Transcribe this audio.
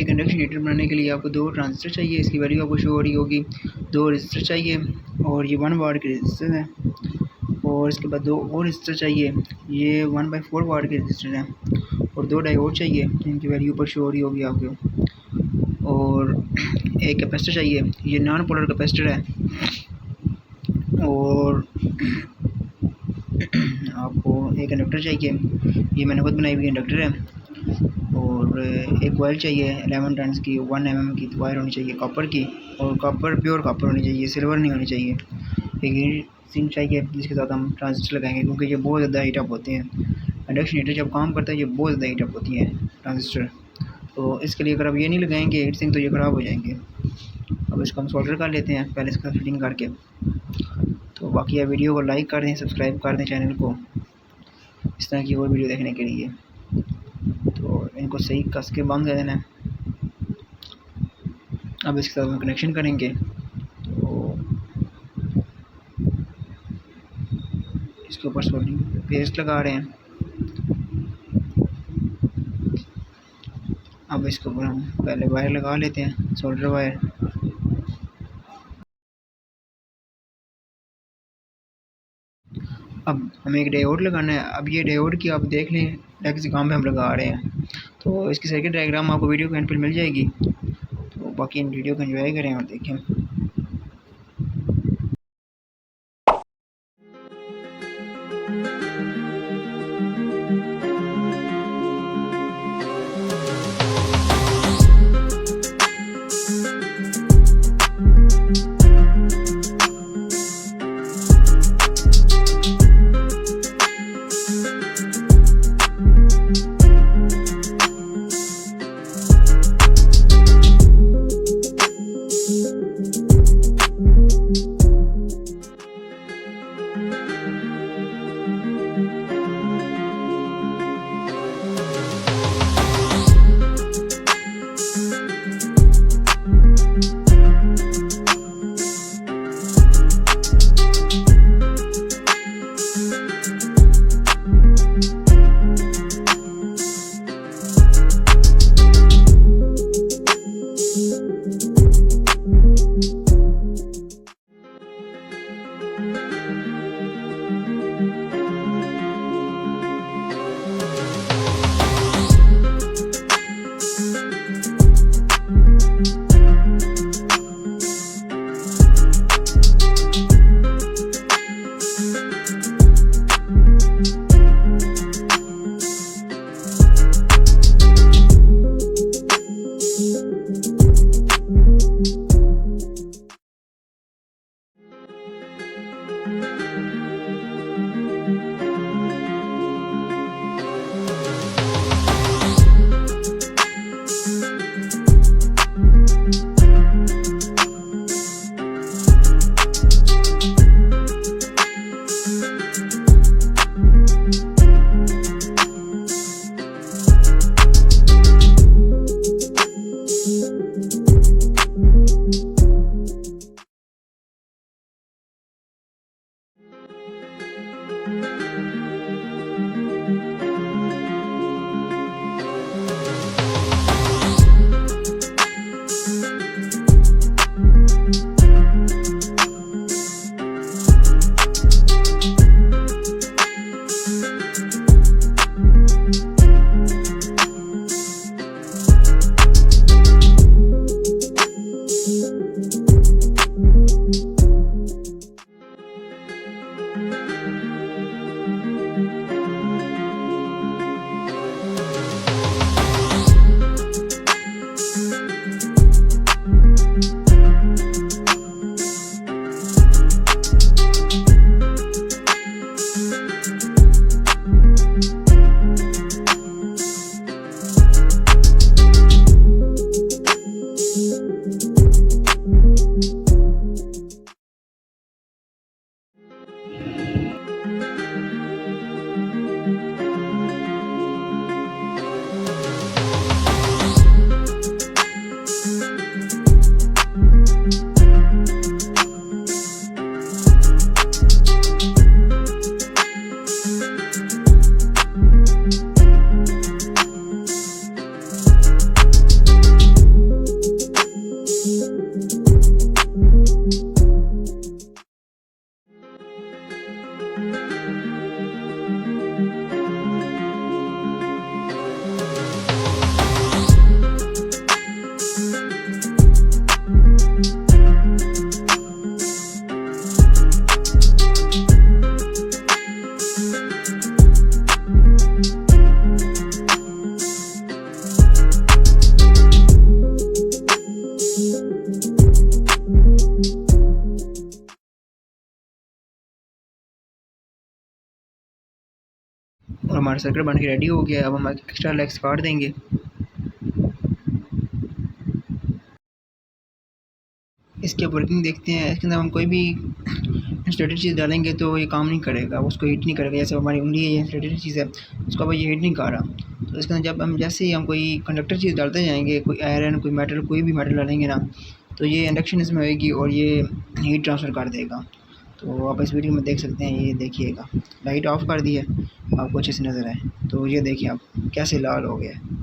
एक induction heater बनाने के लिए आपको 2 ट्रांजिस्टर चाहिए, इसकी वैल्यू आपको शो हो रही होगी। 2 रजिस्टर चाहिए और ये 1 वाट के रजिस्टर हैं, और इसके बाद 2 और रजिस्टर चाहिए, ये 1/4 वाट के रजिस्टर हैं, और 2 डायोड चाहिए जिनकी वैल्यू ऊपर शो हो रही होगी आपको, और एक कैपेसिटर चाहिए, ये नॉन पोलर कैपेसिटर है, और आपको एक इंडक्टर चाहिए, ये मैंने खुद बनाई हुई इंडक्टर है, और एक वायर चाहिए 11 टर्न्स की 1 mm की वायर होनी चाहिए कॉपर की, और कॉपर प्योर कॉपर होनी चाहिए, सिल्वर नहीं होनी चाहिए। एक हीट सिंक चाहिए जिसके साथ हम ट्रांजिस्टर लगाएंगे, क्योंकि ये बहुत ज़्यादा हीट अप होते हैं। इंडक्शन हीटर जब काम करता है ये बहुत ज़्यादा हीट अप होती हैं ट्रांजिस्टर, तो इसके लिए अगर आप ये नहीं लगाएंगे हीट सिंक तो ये ख़राब हो जाएंगे। अब इसको हम सोल्डर कर लेते हैं पहले इसका फिटिंग करके। तो बाकी आप वीडियो को लाइक कर दें, सब्सक्राइब कर दें चैनल को इस तरह की और वीडियो देखने के लिए। तो इनको सही कस के बंद कर देना है। अब इसके साथ हम कनेक्शन करेंगे, तो इसके ऊपर सोल्डरिंग पेस्ट लगा रहे हैं। अब इसके ऊपर हम पहले वायर लगा लेते हैं, सोल्डर वायर। अब हमें एक डायोड लगाना है। अब ये डायोड की आप देख लें किसी काम में हम लगा रहे हैं, तो इसकी सर्किट डायग्राम आपको वीडियो के एंड पर मिल जाएगी। तो बाकी इन वीडियो को एंजॉय करें और देखें। हमारा सर्किट बन के रेडी हो गया। अब हम एक्स्ट्रा लेग्स काट देंगे। इसकी अब वर्किंग देखते हैं। इसके अंदर हम कोई भी इंस्टेटेड चीज़ डालेंगे तो ये काम नहीं करेगा, उसको हीट नहीं करेगा। जैसे हमारी उंगली है, ये इंस्टेटेड चीज़ है, उसको अब ये हीट नहीं कर रहा। तो इसके अंदर जब हम जैसे ही हम कोई कंडक्टर चीज़ डालते जाएंगे, कोई आयरन, कोई मेटल, कोई भी मेटल डालेंगे ना, तो ये इंडक्शन इसमें होएगी और ये हीट ट्रांसफ़र कर देगा। तो आप इस वीडियो में देख सकते हैं, ये देखिएगा। लाइट ऑफ कर दी है, आपको अच्छे से नज़र आए तो ये देखिए आप कैसे लाल हो गया है।